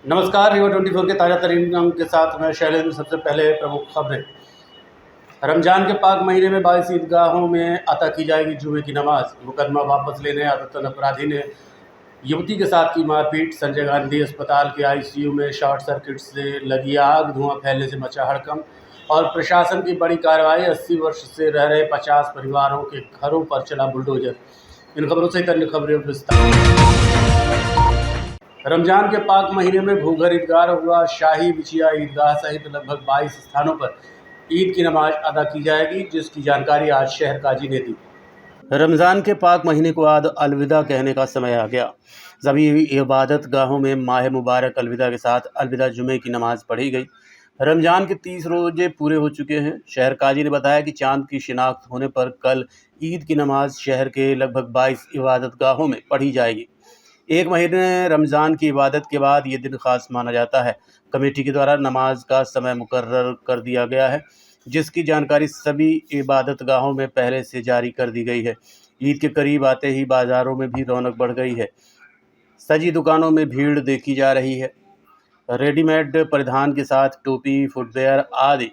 नमस्कार, रिवर 24 के ताज़ा तरीन अंक के साथ मैं शैलेंद्र। सबसे पहले प्रमुख खबरें। रमज़ान के पाक महीने में 22 ईदगाहों में अता की जाएगी जुमे की नमाज। मुकदमा वापस लेने आदतन अपराधी ने युवती के साथ की मारपीट। संजय गांधी अस्पताल के आईसीयू में शॉर्ट सर्किट से लगी आग, धुआं फैलने से मचा हड़कंप। और प्रशासन की बड़ी कार्रवाई, 80 वर्ष से रह रहे 50 परिवारों के घरों पर चला बुलडोजर। इन खबरों से अन्य खबरें विस्तार। रमजान के पाक महीने में भूगर्भ ईदगाह हुआ शाही बिछिया ईदगाह सहित लगभग 22 स्थानों पर ईद की नमाज अदा की जाएगी, जिसकी जानकारी आज शहर काजी ने दी। रमज़ान के पाक महीने को आज अलविदा कहने का समय आ गया। सभी इबादत गाहों में माह मुबारक अलविदा के साथ अलविदा जुमे की नमाज पढ़ी गई। रमज़ान के 30 रोजे पूरे हो चुके हैं। शहर काजी ने बताया कि चांद की शिनाख्त होने पर कल ईद की नमाज शहर के लगभग 22 इबादत गाहों में पढ़ी जाएगी। एक महीने रमज़ान की इबादत के बाद ये दिन ख़ास माना जाता है। कमेटी के द्वारा नमाज का समय मुकर्रर कर दिया गया है, जिसकी जानकारी सभी इबादत गाहों में पहले से जारी कर दी गई है। ईद के करीब आते ही बाज़ारों में भी रौनक बढ़ गई है। सजी दुकानों में भीड़ देखी जा रही है। रेडीमेड परिधान के साथ टोपी, फुटवेयर आदि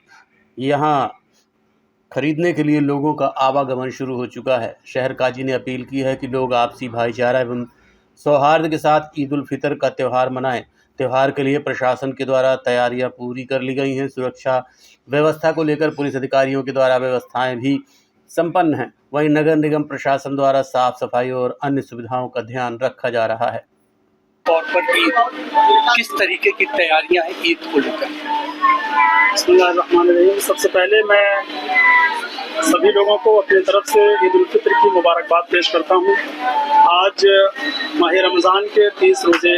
यहाँ खरीदने के लिए लोगों का आवागमन शुरू हो चुका है। शहर काजी ने अपील की है कि लोग आपसी भाईचारा एवं सौहार्द के साथ ईद उल फितर का त्यौहार मनाएं। त्यौहार के लिए प्रशासन के द्वारा तैयारियां पूरी कर ली गई हैं। सुरक्षा व्यवस्था को लेकर पुलिस अधिकारियों के द्वारा व्यवस्थाएं भी संपन्न हैं। वहीं नगर निगम प्रशासन द्वारा साफ सफाई और अन्य सुविधाओं का ध्यान रखा जा रहा है। तौर पर ईद किस तरीके की तैयारियां हैं ईद को लेकर? बिस्मिल्लाहिर्रहमानिर्रहीम। सबसे पहले मैं सभी लोगों को अपनी तरफ से ईद उल फित्र की मुबारकबाद पेश करता हूँ। आज माह रमज़ान के 30 रोज़े,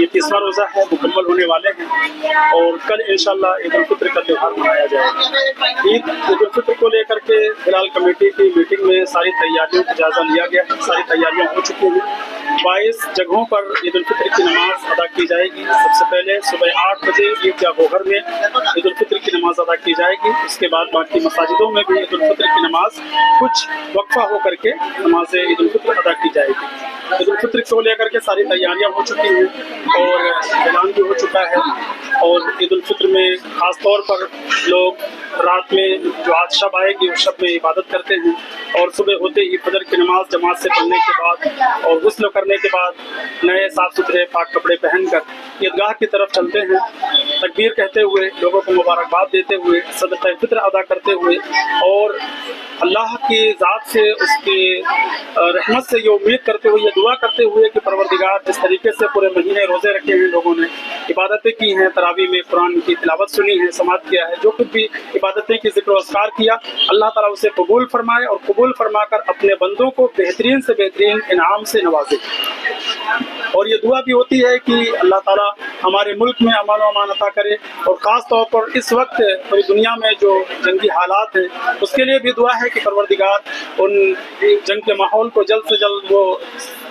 ये 30वां रोज़ा है, मुकम्मल होने वाले हैं और कल इंशाअल्लाह ईद उल फित्र का त्यौहार मनाया जाएगा। ईद उल फित्र को लेकर के फिलहाल कमेटी की मीटिंग में सारी तैयारियों का जायज़ा लिया गया है। सारी तैयारियां हो चुकी हैं। 22 जगहों पर ईद उल फित्र की नमाज अदा की जाएगी। सबसे पहले सुबह 8 बजे ईदगाह गोहर में ईद उल फित्र की नमाज अदा की जाएगी। उसके बाद बाकी मसाजिदों में भी ईद उल फित्र की नमाज कुछ वक्फा होकर के नमाज ईद उल फित्र अदा की जाएगी। ईद उल फित्र को लेकर के सारी तैयारियां हो चुकी हैं और ऐलान भी हो चुका है। और ईद उल फित्र में ख़ास तौर पर लोग रात में जो आज शब आएगी उस शब में इबादत करते हैं और सुबह होते ही फजर की नमाज जमात से पढ़ने के बाद और गुस्ल करने के बाद नए साफ सुथरे पाक कपड़े पहनकर ईदगाह की तरफ चलते हैं। तकबीर कहते हुए, लोगों को मुबारकबाद देते हुए, सदक़ा फित्र अदा करते हुए और अल्लाह की ज़ात से, उसकी रहमत से ये उम्मीद करते हुए, ये दुआ करते हुए कि परवरदिगार जिस तरीके से पूरे महीने रोज़े रखे हैं, लोगों ने इबादतें की हैं, तरावी में कुरान की तिलावत सुनी है, समात किया है, जो कुछ भी इबादतें की ज़िक्र अस्कार किया, अल्लाह ताला उसे कबूल फरमाए और कबूल फरमा कर अपने बंदों को बेहतरीन से बेहतरीन इनाम से नवाजे। और ये दुआ भी होती है कि अल्लाह ताला हमारे मुल्क में अमन व अमान अता करे और ख़ास तौर पर इस वक्त पूरी दुनिया में जो जंगी हालात हैं उसके लिए भी दुआ है कि परवरदिगार उन जंग के माहौल को जल्द से जल्द वो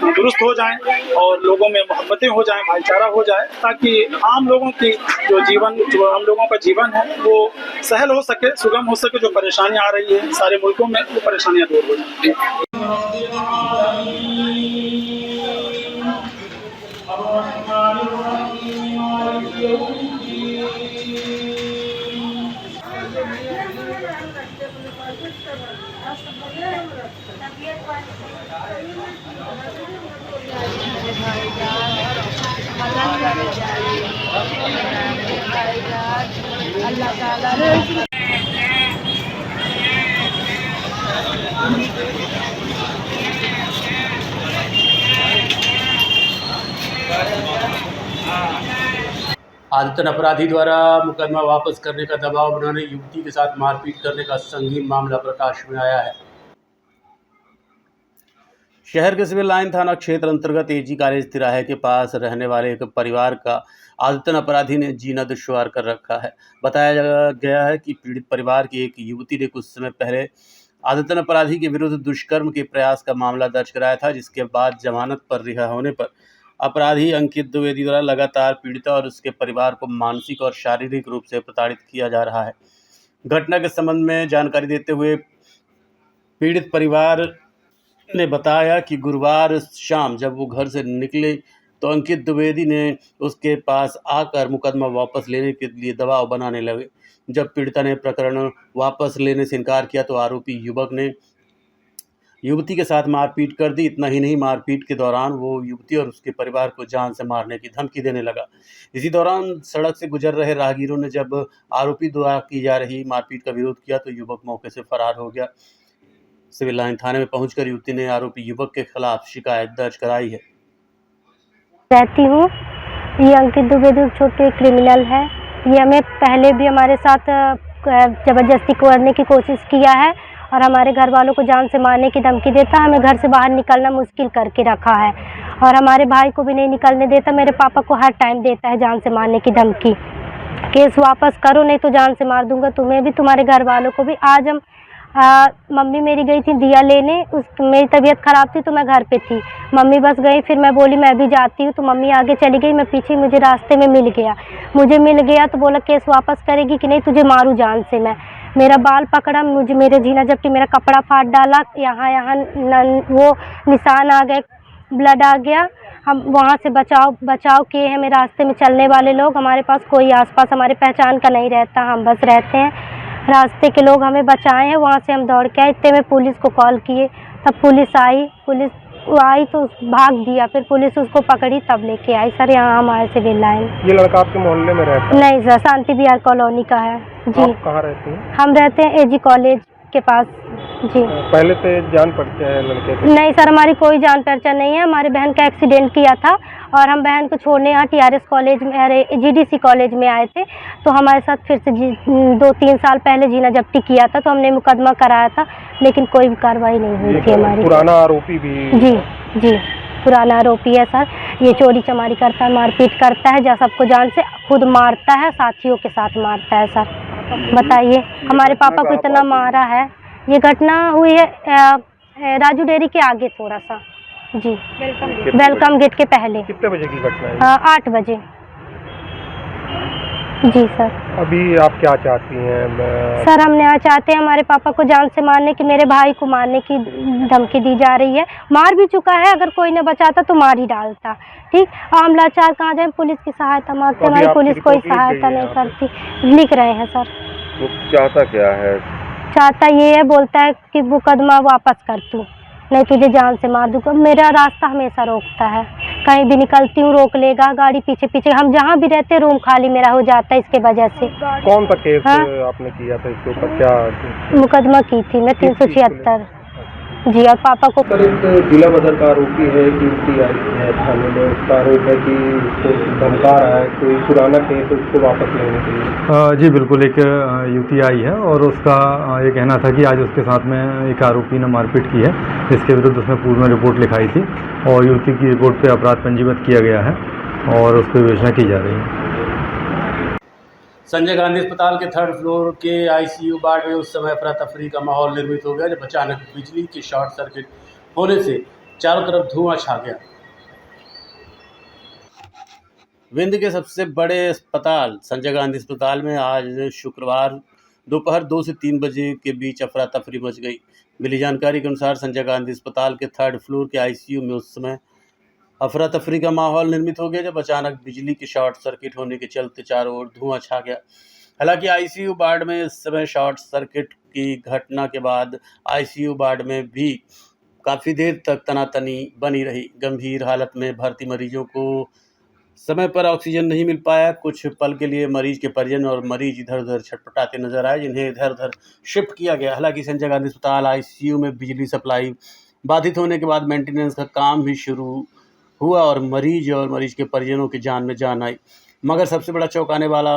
दुरुस्त हो जाएं और लोगों में मोहब्बतें हो जाएं, भाईचारा हो जाए, ताकि आम लोगों की जो आम लोगों का जीवन है वो सहल हो सके, सुगम हो सके। जो परेशानियाँ आ रही हैं सारे मुल्कों में, वो परेशानियाँ दूर हो जाएं। अल्लाह ताला आदतन अपराधी द्वारा मुकदमा वापस करने का दबाव बनाने, युवती के साथ मारपीट करने का संगीन मामला प्रकाश में आया है। शहर के सिविल लाइन थाना क्षेत्र अंतर्गत एजी कॉलेज तिराहे के पास रहने वाले एक परिवार का आदतन अपराधी ने जीना दुश्वार कर रखा है। बताया गया है कि पीड़ित परिवार की एक युवती ने कुछ समय पहले आदतन अपराधी के विरुद्ध दुष्कर्म के प्रयास का मामला दर्ज कराया था, जिसके बाद जमानत पर रिहा होने पर अपराधी अंकित द्विवेदी द्वारा लगातार पीड़िता और उसके परिवार को मानसिक और शारीरिक रूप से प्रताड़ित किया जा रहा है। घटना के संबंध में जानकारी देते हुए पीड़ित परिवार ने बताया कि गुरुवार शाम जब वो घर से निकले तो अंकित द्विवेदी ने उसके पास आकर मुकदमा वापस लेने के लिए दबाव बनाने लगे। जब पीड़िता ने प्रकरण वापस लेने से इनकार किया तो आरोपी युवक ने युवती के साथ मारपीट कर दी। इतना ही नहीं, मारपीट के दौरान वो युवती और उसके परिवार को जान से मारने की धमकी देने लगा। इसी दौरान सड़क से गुजर रहे राहगीरों ने जब आरोपी द्वारा की जा रही मारपीट का विरोध किया तो युवक मौके से फरार हो गया। सिविल लाइन थाने में पहुंचकर युवती ने आरोपी युवक के खिलाफ शिकायत दर्ज कराई है। रहती हूँ, ये अंकित द्विवेदी छोटे क्रिमिनल है। ये हमें पहले भी हमारे साथ ज़बरदस्ती करने की कोशिश किया है और हमारे घर वालों को जान से मारने की धमकी देता है। हमें घर से बाहर निकलना मुश्किल करके रखा है और हमारे भाई को भी नहीं निकलने देता। मेरे पापा को हर टाइम देता है जान से मारने की धमकी। केस वापस करो नहीं तो जान से मार दूंगा तुम्हें भी, तुम्हारे घर वालों को भी। आज हम मम्मी मेरी गई थी दिया लेने, मेरी तबीयत ख़राब थी तो मैं घर पे थी। मम्मी बस गई, फिर मैं बोली मैं भी जाती हूँ तो मम्मी आगे चली गई, मैं पीछे, मुझे रास्ते में मिल गया तो बोला केस वापस करेगी कि नहीं, तुझे मारूँ जान से मैं। मेरा बाल पकड़ा, मुझे मेरे जीना झपटी, मेरा कपड़ा फाड़ डाला, यहाँ वो निशान आ गए, ब्लड आ गया। हम वहाँ से बचाव किए हैं। मेरे रास्ते में चलने वाले लोग, हमारे पास कोई आसपास हमारे पहचान का नहीं रहता, हम बस रहते हैं। रास्ते के लोग हमें बचाए हैं, वहाँ से हम दौड़ के आए। इतने में पुलिस को कॉल किए, तब पुलिस आई तो भाग दिया। फिर पुलिस उसको पकड़ी तब लेके आई। सर यहाँ हम आए सिविल लाइन। ये लड़का आपके मोहल्ले में रहता है? नहीं सर, शांति विहार कॉलोनी का है जी। आप कहाँ रहती हैं? हम रहते हैं एजी कॉलेज के पास जी। पहले से जान पहचान है लड़के की? नहीं सर, हमारी कोई जान पहचान नहीं है। हमारी बहन का एक्सीडेंट किया था और हम बहन को छोड़ने यहाँ TRS कॉलेज में, अरे GDC कॉलेज में आए थे तो हमारे साथ फिर से 2-3 साल पहले जीना जब्ती किया था तो हमने मुकदमा कराया था, लेकिन कोई भी कार्रवाई नहीं हुई थी हमारी। पुराना आरोपी भी? जी पुराना आरोपी है सर। ये चोरी चमारी करता है, मारपीट करता है, जहाँ सबको जान से खुद मारता है, साथियों के साथ मारता है सर। बताइए, हमारे पापा को इतना मारा है। ये घटना हुई है राजू डेयरी के आगे थोड़ा सा जी, वेलकम गेट के पहले। कितने बजे की घटना है? 8 बजे जी सर। अभी आप क्या चाहती हैं? सर हम यहाँ चाहते हैं हमारे पापा को जान से मारने की, मेरे भाई को मारने की धमकी दी जा रही है। मार भी चुका है, अगर कोई न बचाता तो मार ही डालता। ठीक, हम लाचार कहाँ जाए, पुलिस की सहायता मांगते हैं, हमारी पुलिस कोई सहायता नहीं करती। लिख रहे हैं सर। वो चाहता क्या है? चाहता ये है, बोलता है कि मुकदमा वापस कर तू, नहीं तुझे जान से मार दूंगा। मेरा रास्ता हमेशा रोकता है, कहीं भी निकलती हूँ रोक लेगा, गाड़ी पीछे पीछे। हम जहाँ भी रहते रूम खाली मेरा हो जाता है इसके वजह से। कौन सा केस आपने किया था इसके ऊपर? क्या मुकदमा की थी मैं 376 जी। और पापा को एक जिला बदर का आरोपी है, ड्यूटी आई है थाने में, उसका आरोप है कि उसको धमका रहा है, कोई पुराना केस उसको वापस लेने के लिए। जी बिल्कुल, एक युवती आई है और उसका ये कहना था कि आज उसके साथ में एक आरोपी ने मारपीट की है, जिसके विरुद्ध उसने पूर्व में रिपोर्ट लिखाई थी और युवती की रिपोर्ट पे अपराध पंजीबद्ध किया गया है और उस पर विवेचना की जा रही है। संजय गांधी अस्पताल के 3rd फ्लोर के ICU वार्ड में उस समय अफरा तफरी का माहौल निर्मित हो गया जब अचानक बिजली के शॉर्ट सर्किट होने से चारों तरफ धुआं छा गया। विंध्य के सबसे बड़े अस्पताल संजय गांधी अस्पताल में आज शुक्रवार दोपहर 2 से 3 बजे के बीच अफरा तफरी मच गई। मिली जानकारी के अनुसार संजय गांधी अस्पताल के 3rd फ्लोर के ICU में उस समय अफरा तफरी का माहौल निर्मित हो गया जब अचानक बिजली के शॉर्ट सर्किट होने के चलते चारों ओर धुआं छा गया। हालांकि ICU वार्ड में इस समय शॉर्ट सर्किट की घटना के बाद ICU वार्ड में भी काफ़ी देर तक तनातनी बनी रही। गंभीर हालत में भर्ती मरीजों को समय पर ऑक्सीजन नहीं मिल पाया। कुछ पल के लिए मरीज के परिजन और मरीज इधर उधर छटपटाते नजर आए, जिन्हें इधर उधर शिफ्ट किया गया। हालांकि संजय गांधी अस्पताल ICU में बिजली सप्लाई बाधित होने के बाद मेंटेनेंस का काम भी शुरू हुआ और मरीज के परिजनों की जान में जान आई। मगर सबसे बड़ा चौंकाने वाला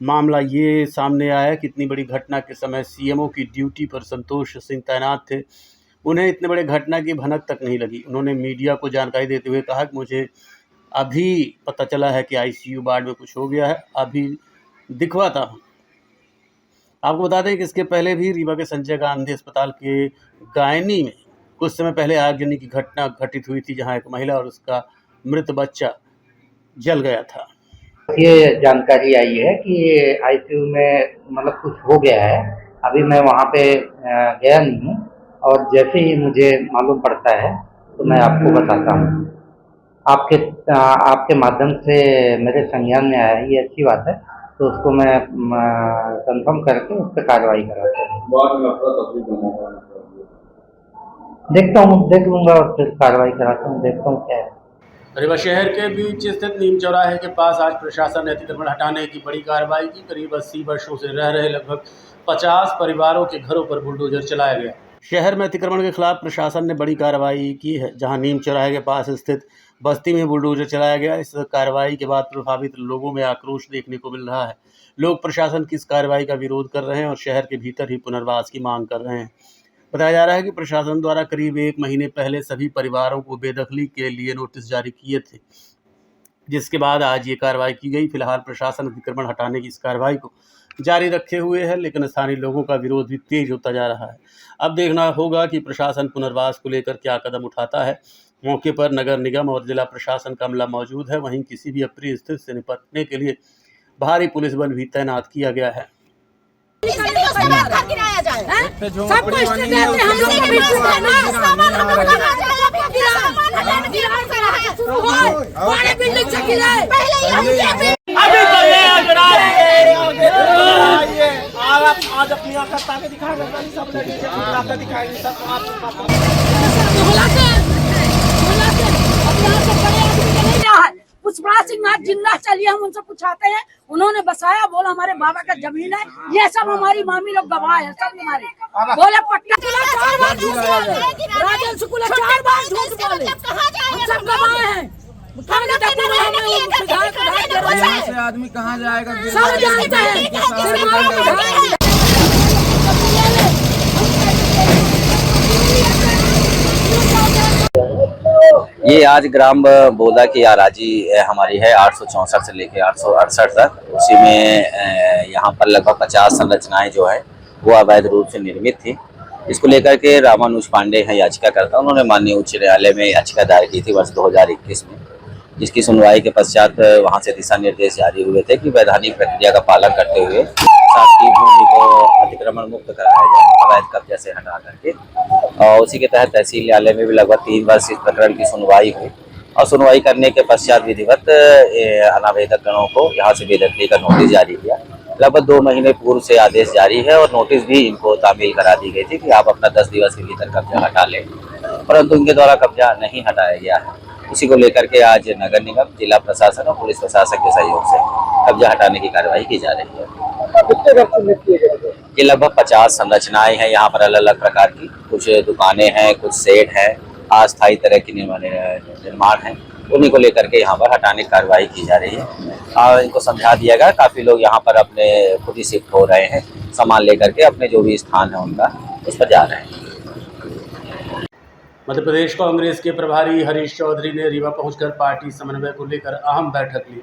मामला ये सामने आया कि इतनी बड़ी घटना के समय CMO की ड्यूटी पर संतोष सिंह तैनात थे। उन्हें इतने बड़े घटना की भनक तक नहीं लगी। उन्होंने मीडिया को जानकारी देते हुए कहा कि मुझे अभी पता चला है कि ICU वार्ड में कुछ हो गया है, अभी दिखवाता हूँ। आपको बता दें कि इसके पहले भी रीवा के संजय गांधी अस्पताल के गायनी में कुछ समय पहले आगजनी की घटना घटित हुई थी, जहां एक महिला और उसका मृत बच्चा जल गया था। ये जानकारी आई है कि ICU में मतलब कुछ हो गया है। अभी मैं वहाँ पे गया नहीं हूँ और जैसे ही मुझे मालूम पड़ता है तो मैं आपको बताता हूँ। आपके आपके माध्यम से मेरे संज्ञान में आया, ये अच्छी बात है। तो उसको मैं कंफर्म करके उस पर कार्रवाई कराता हूँ। देखता हूँ, देख लूँगा और फिर कार्रवाई कराता हूँ, देखता हूँ क्या है। रीवा शहर के बीच स्थित नीम चौराहे के पास आज प्रशासन ने अतिक्रमण हटाने की बड़ी कार्रवाई की। करीब 80 वर्षों से रह रहे लगभग 50 परिवारों के घरों पर बुलडोजर चलाया गया। शहर में अतिक्रमण के खिलाफ प्रशासन ने बड़ी कार्रवाई की है, जहां नीम चौराहे के पास स्थित बस्ती में बुलडोजर चलाया गया। इस कार्रवाई के बाद प्रभावित लोगों में आक्रोश देखने को मिल रहा है। लोग प्रशासन की इस कार्रवाई का विरोध कर रहे हैं और शहर के भीतर ही पुनर्वास की मांग कर रहे हैं। बताया जा रहा है कि प्रशासन द्वारा करीब 1 महीने पहले सभी परिवारों को बेदखली के लिए नोटिस जारी किए थे, जिसके बाद आज ये कार्रवाई की गई। फिलहाल प्रशासन अतिक्रमण हटाने की इस कार्रवाई को जारी रखे हुए है, लेकिन स्थानीय लोगों का विरोध भी तेज होता जा रहा है। अब देखना होगा कि प्रशासन पुनर्वास को लेकर क्या कदम उठाता है। मौके पर नगर निगम और जिला प्रशासन का अमला मौजूद है। वहीं किसी भी अप्रिय स्थिति से निपटने के लिए भारी पुलिस बल भी तैनात किया गया है। आज अपनी आकत ताकत दिखाएगा, सब दिखाएंगे सब पुष्पराज सिंह नाथ जिंदा चलिए, हम उनसे पूछाते हैं। उन्होंने बसाया, बोला हमारे बाबा का जमीन है, ये सब हमारी मामी लोग गवाह है, सब हमारे बोले। पटना 4 बार झूठ बोले, राजन शुक्ला 4 बार झूठ बोले, हम सब गवाह हैं। आदमी कहाँ जाएगा, सब जानते हैं। ये आज ग्राम बोदा की आराजी हमारी है 864 से लेकर 868 तक। उसी में यहाँ पर लगभग 50 संरचनाएं जो है वो अवैध रूप से निर्मित थी। इसको लेकर के रामानुज पांडे हैं याचिकाकर्ता, उन्होंने माननीय उच्च न्यायालय में याचिका दायर की थी वर्ष 2021 में, जिसकी सुनवाई के पश्चात वहाँ से दिशा निर्देश जारी हुए थे कि वैधानिक प्रक्रिया का पालन करते हुए शासकीय भूमि को अतिक्रमण मुक्त कराया जाए, अवैध कब्जे से हटा करके। और उसी के तहत तहसील न्यायालय में भी लगभग 3 वर्ष इस प्रकरण की सुनवाई हुई और सुनवाई करने के पश्चात विधिवत अनावेदक गणों को यहाँ से बेदखली का नोटिस जारी किया। लगभग 2 महीने पूर्व से आदेश जारी है और नोटिस भी इनको तामील करा दी गई थी कि आप अपना 10 दिवस के भीतर कब्जा हटा लें, परंतु इनके द्वारा कब्जा नहीं हटाया गया है। उसी को लेकर के आज नगर निगम, जिला प्रशासन और पुलिस प्रशासन के सहयोग से कब्जा हटाने की कार्रवाई की जा रही है। ये लगभग 50 संरचनाएं हैं यहाँ पर अलग अलग प्रकार की, कुछ दुकानें हैं, कुछ शेड हैं, अस्थायी तरह की निर्माण है, उन्हीं को लेकर के यहाँ पर हटाने की कार्रवाई की जा रही है। और इनको समझा दिया गया, काफ़ी लोग यहाँ पर अपने खुद ही शिफ्ट हो रहे हैं, सामान लेकर के अपने जो भी स्थान है उनका उस पर जा रहे हैं। मध्य प्रदेश कांग्रेस के प्रभारी हरीश चौधरी ने रीवा पहुंचकर पार्टी समन्वय को लेकर अहम बैठक ली।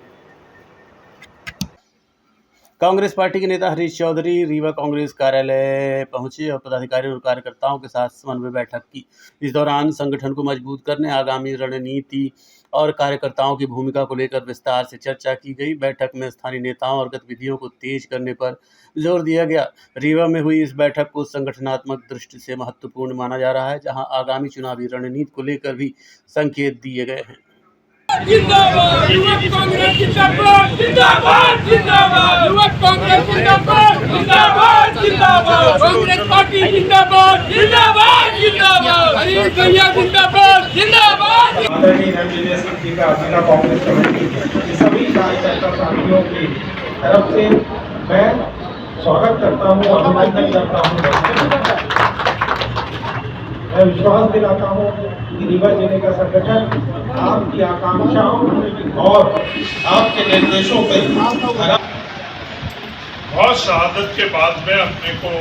कांग्रेस पार्टी के नेता हरीश चौधरी रीवा कांग्रेस कार्यालय पहुंचे और पदाधिकारियों और कार्यकर्ताओं के साथ समन्वय बैठक की। इस दौरान संगठन को मजबूत करने, आगामी रणनीति और कार्यकर्ताओं की भूमिका को लेकर विस्तार से चर्चा की गई। बैठक में स्थानीय नेताओं और गतिविधियों को तेज करने पर जोर दिया गया। रीवा में हुई इस बैठक को संगठनात्मक दृष्टि से महत्वपूर्ण माना जा रहा है, जहां आगामी चुनावी रणनीति को लेकर भी संकेत दिए गए हैं। जिंदाबाद युवक कांग्रेस जिंदाबाद, जिंदाबाद जिंदाबाद युवक कांग्रेस जिंदाबाद, जिंदाबाद जिंदाबाद कांग्रेस पार्टी जिंदाबाद, जिंदाबाद जिंदाबाद हरीश भैया जिंदाबाद, जिंदाबाद। आदरणीय एमएलए जी का जिला कांग्रेस कमेटी के सभी कार्यकर्ता साथियों की तरफ से मैं स्वागत करता हूँ, अभिनंदन करता हूँ। मैं विश्वास दिलाता हूँ कि रीवा जिले का संगठन आपकी आकांक्षाओं और आपके निर्देशों पर बहुत शहादत के बाद में अपने को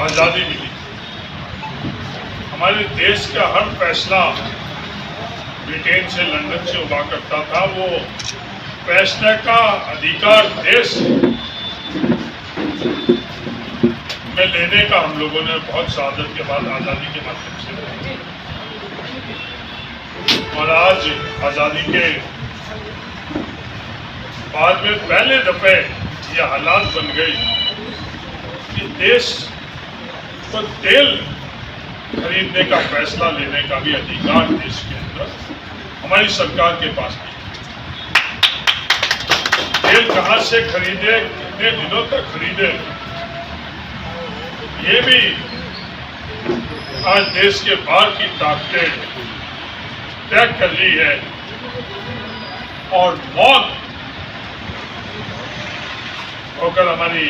आज़ादी मिली। हमारे देश का हर फैसला ब्रिटेन से, लंदन से हुआ करता था। वो फैसले का अधिकार देश में लेने का हम लोगों ने बहुत शहादत के बाद आज़ादी के माध्यम से लिया। और आज आज़ादी के बाद में पहले दफे ये हालात बन गई कि देश को तेल खरीदने का फैसला लेने का भी अधिकार देश के अंदर हमारी सरकार के पास भी। तेल कहां से खरीदे, कितने दिनों तक खरीदे, ये भी आज देश के बाहर की ताकतें तय कर रही है और मौत होकर हमारी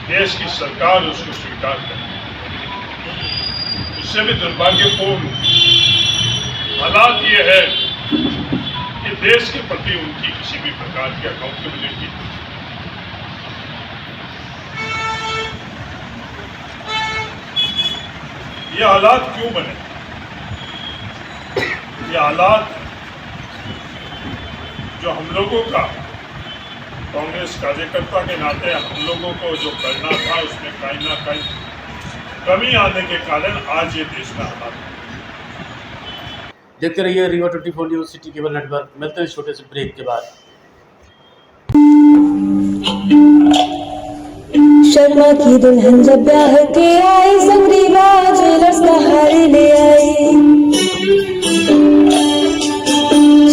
देश की सरकार उसको स्वीकार करे। उससे भी दुर्भाग्यपूर्ण हालात ये है कि देश के प्रति उनकी किसी भी प्रकार की अकाउंटेबिलिटी, ये हालात क्यों बने? ये हालात जो हम लोगों का कांग्रेस कार्यकर्ता के नाते हम लोगों को जो करना था उसमें कहीं ना कहीं कमी आने के कारण आज ये देश में हालात। देखते रहिए Rewa 24 news city cable network. मिलते हैं छोटे से ब्रेक के बाद। शर्मा की दुल्हन जब ब्याह के आई, संगरीबा ज्वेलर्स का हार ले आई।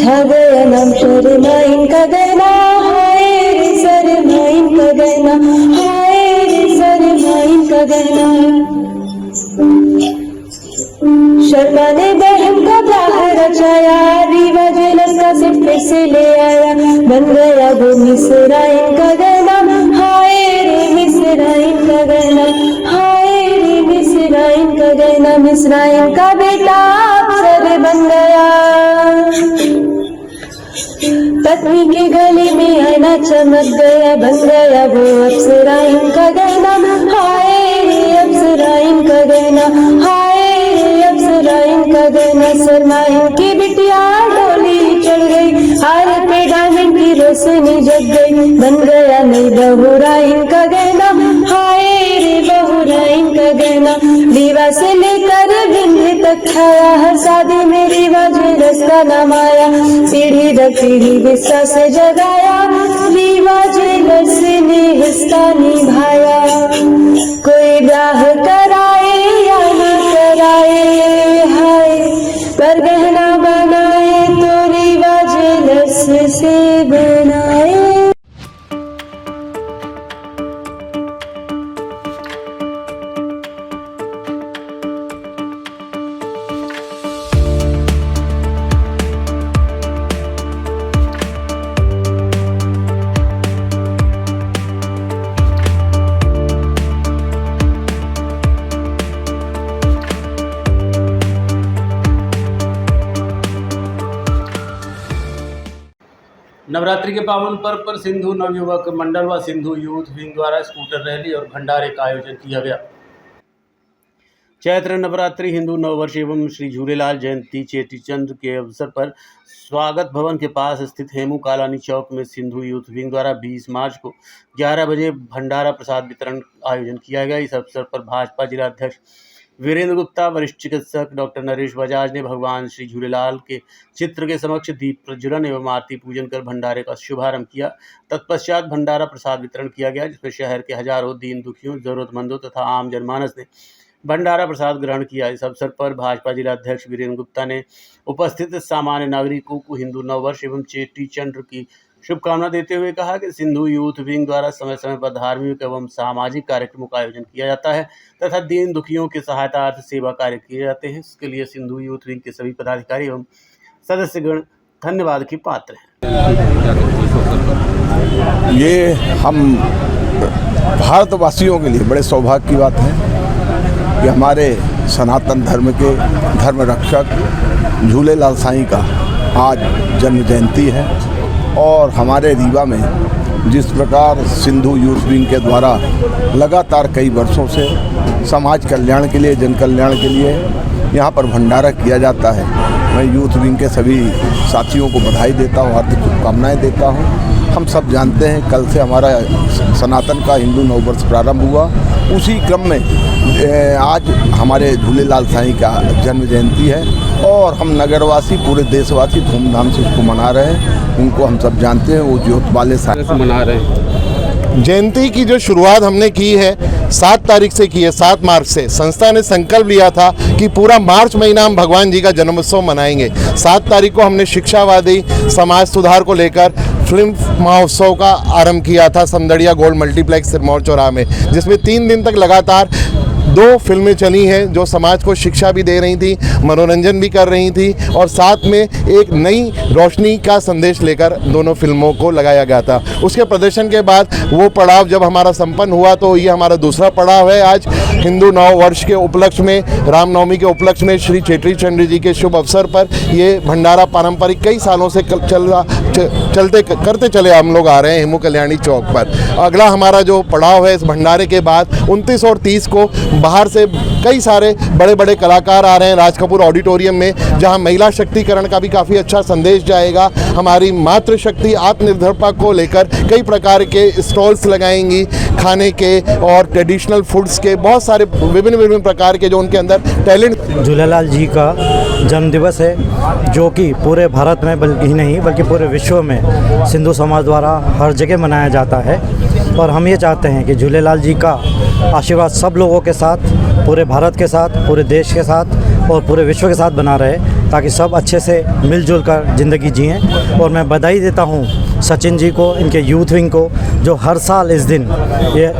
छा गया नाम शर्मा इनका गहना, हाय रे शर्मा इनका गहना, हाय रे शर्मा इनका गहना। शर्मा ने बहन का ब्याह रचाया, रीवा ज्वेलर्स का सेट फिर से ले आया। बन गया वो मिसरा इनका गहना, हाय रे मिसरा इनका गहना, हाय रे मिसरा इनका गहना। मिसरा इनका बेटा अफसर बन गया, पत्नी के गले में आईना चमक गया। बन गया वो अफसरा इनका गहना, हाय रे अफसरा इनका गहना, हाय रे अफसरा इनका गहना। शर्मा इनकी बिटिया डोली चढ़ गई, हार पे डायमंड की रोशनी जग गई। बन गया नई बहुरा इनका गहना, हाय रे बहुरा इनका गहना। रीवा से लेकर भिंड तक छाया, हर शादी में रीवा ज्वेलर्स का नाम आया। पीढ़ी दर पीढ़ी विश्वास से जगाया, रीवा ज्वेलर्स ने हिस्सा निभाया। कोई ब्याह कराए या न कराए, हाय पर गहना बनाए तो रीवा ज्वेलर्स से बनाए। नवरात्रि के पावन पर्व पर सिंधु नवयुवक मंडल व सिंधु यूथ विंग द्वारा स्कूटर रैली और भंडारे का आयोजन किया गया। चैत्र नवरात्रि, हिंदू नववर्ष एवं श्री झूलेलाल जयंती चेटीचंद के अवसर पर स्वागत भवन के पास स्थित हेमू कालानी चौक में सिंधु यूथ विंग द्वारा 20 मार्च को 11 बजे भंडारा प्रसाद वितरण आयोजन किया गया। इस अवसर पर भाजपा जिला अध्यक्ष वीरेंद्र गुप्ता, वरिष्ठ चिकित्सक डॉक्टर नरेश बजाज ने भगवान श्री झूलेलाल के चित्र के समक्ष दीप प्रज्वलन एवं आरती पूजन कर भंडारे का शुभारंभ किया। तत्पश्चात भंडारा प्रसाद वितरण किया गया, जिसमें शहर के हजारों दीन दुखियों, जरूरतमंदों तथा आम जनमानस ने भंडारा प्रसाद ग्रहण किया। इस अवसर पर भाजपा जिला अध्यक्ष वीरेंद्र गुप्ता ने उपस्थित सामान्य नागरिकों को हिंदू नववर्ष एवं चेटी चंद्र की शुभकामना देते हुए कहा कि सिंधु यूथ विंग द्वारा समय समय पर धार्मिक एवं सामाजिक कार्यक्रमों का आयोजन किया जाता है तथा दीन दुखियों की सहायता अर्थ सेवा कार्य किए जाते हैं। इसके लिए सिंधु यूथ विंग के सभी पदाधिकारी एवं सदस्यगण धन्यवाद की पात्र हैं। ये हम भारतवासियों के लिए बड़े सौभाग्य की बात है कि हमारे सनातन धर्म के धर्म रक्षक झूलेलाल साईं का आज जन्म जयंती है और हमारे रीवा में जिस प्रकार सिंधु यूथ विंग के द्वारा लगातार कई वर्षों से समाज कल्याण के लिए, जन कल्याण के लिए यहाँ पर भंडारा किया जाता है। मैं यूथ विंग के सभी साथियों को बधाई देता हूँ, हार्दिक शुभकामनाएँ देता हूँ। हम सब जानते हैं कल से हमारा सनातन का हिंदू नववर्ष प्रारंभ हुआ, उसी क्रम में आज हमारे झूलेलाल साईं का जन्म जयंती है और हम नगरवासी, पूरे देशवासी धूमधाम से उसको मना रहे हैं। उनको हम सब जानते हैं, वो ज्योत वाले साईं मना रहे हैं। जयंती की जो शुरुआत हमने की है 7 तारीख से की है, 7 मार्च से। संस्था ने संकल्प लिया था कि पूरा मार्च महीना हम भगवान जी का जन्मोत्सव मनाएंगे। 7 तारीख को हमने शिक्षावादी समाज सुधार को लेकर फिल्म महोत्सव का आरंभ किया था समदड़िया गोल्ड मल्टीप्लेक्स सिरमौर चौराहा में, जिसमें 3 दिन तक लगातार 2 फिल्में चली हैं जो समाज को शिक्षा भी दे रही थी, मनोरंजन भी कर रही थी और साथ में एक नई रोशनी का संदेश लेकर दोनों फिल्मों को लगाया गया था। उसके प्रदर्शन के बाद वो पड़ाव जब हमारा संपन्न हुआ तो ये हमारा दूसरा पड़ाव है। आज हिंदू नव वर्ष के उपलक्ष्य में, रामनवमी के उपलक्ष्य में श्री चेट्री चंद्र जी के शुभ अवसर पर ये भंडारा पारंपरिक कई सालों से करते चले हम लोग आ रहे हैं हेमू कल्याणी चौक पर। अगला हमारा जो पड़ाव है इस भंडारे के बाद 29 और 30 को बाहर से कई सारे बड़े बड़े कलाकार आ रहे हैं राज कपूर ऑडिटोरियम में, जहां महिला शक्तिकरण का भी काफ़ी अच्छा संदेश जाएगा। हमारी मातृशक्ति आत्मनिर्भरता को लेकर कई प्रकार के स्टॉल्स लगाएंगी, खाने के और ट्रेडिशनल फूड्स के, बहुत सारे विभिन्न प्रकार के जो उनके अंदर टैलेंट। झूलेलाल जी का जन्मदिवस है जो कि पूरे भारत में बल्कि ही नहीं बल्कि पूरे विश्व में सिंधु समाज द्वारा हर जगह मनाया जाता है। और हम ये चाहते हैं कि झूलेलाल जी का आशीर्वाद सब लोगों के साथ, पूरे भारत के साथ, पूरे देश के साथ और पूरे विश्व के साथ बना रहे, ताकि सब अच्छे से मिलजुल कर ज़िंदगी जिएं। और मैं बधाई देता हूँ सचिन जी को, इनके यूथ विंग को, जो हर साल इस दिन ये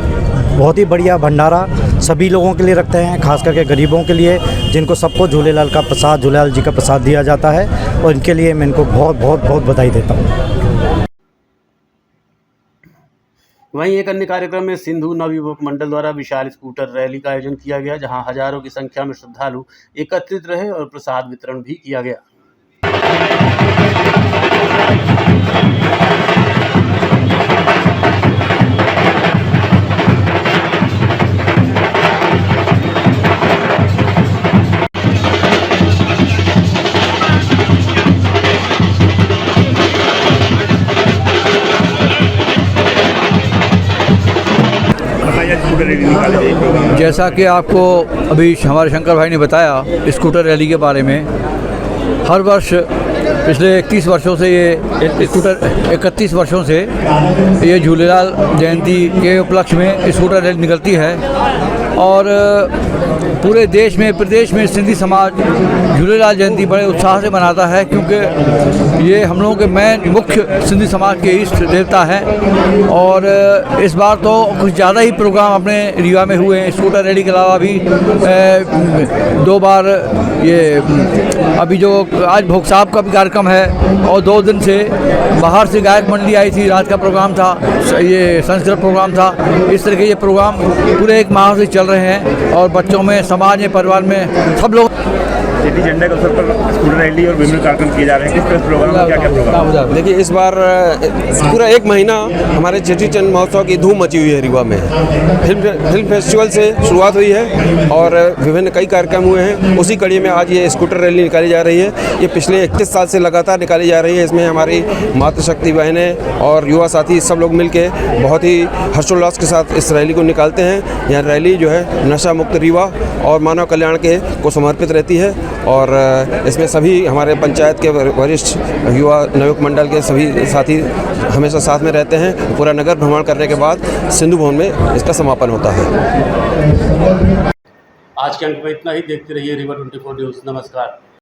बहुत ही बढ़िया भंडारा सभी लोगों के लिए रखते हैं, खास करके गरीबों के लिए, जिनको सबको झूलेलाल का प्रसाद, झूलेलाल जी का प्रसाद दिया जाता है। और इनके लिए मैं इनको बहुत बहुत बहुत बधाई देता हूँ। वहीं एक अन्य कार्यक्रम में सिंधु नवयुवक मंडल द्वारा विशाल स्कूटर रैली का आयोजन किया गया, जहां हजारों की संख्या में श्रद्धालु एकत्रित रहे और प्रसाद वितरण भी किया गया। जैसा कि आपको अभी हमारे शंकर भाई ने बताया स्कूटर रैली के बारे में, हर वर्ष पिछले 31 वर्षों से ये झूलेलाल जयंती के उपलक्ष्य में स्कूटर रैली निकलती है। और पूरे देश में, प्रदेश में सिंधी समाज झूलेलाल जयंती बड़े उत्साह से मनाता है, क्योंकि ये हम लोगों के मेन मुख्य सिंधी समाज के इष्ट देवता हैं। और इस बार तो कुछ ज़्यादा ही प्रोग्राम अपने रीवा में हुए हैं। स्कूटर रैली के अलावा भी 2 बार ये अभी जो आज भोग साहब का भी कार्यक्रम है, और 2 दिन से बाहर से गायक मंडली आई थी, रात का प्रोग्राम था, ये संस्कृत प्रोग्राम था। इस तरह के ये प्रोग्राम पूरे 1 माह से चल रहे हैं और बच्चों में, समाज में, परिवार में सब लोग चेटी झंडे के अवसर पर स्कूटर रैली और विभिन्न कार्यक्रम किए जा रहे हैं। किस तरह प्रोग्राम में क्या प्रोग्राम? देखिए, इस बार पूरा 1 महीना हमारे चेटी चंद महोत्सव की धूम मची हुई है रीवा में। फिल्म फेस्टिवल से शुरुआत हुई है और विभिन्न कई कार्यक्रम हुए हैं। उसी कड़ी में आज ये स्कूटर रैली निकाली जा रही है। ये पिछले 31 साल से लगातार निकाली जा रही है। इसमें हमारी मातृशक्ति बहनें और युवा साथी सब लोग मिलके बहुत ही हर्षोल्लास के साथ इस रैली को निकालते हैं। यह रैली जो है नशा मुक्त रीवा और मानव कल्याण के को समर्पित रहती है। और इसमें सभी हमारे पंचायत के वरिष्ठ युवा नवयुवक मंडल के सभी साथी हमेशा साथ में रहते हैं। पूरा नगर भ्रमण करने के बाद सिंधु भवन में इसका समापन होता है। आज के अंक में इतना ही। देखते रहिए रीवा 24 न्यूज़। नमस्कार।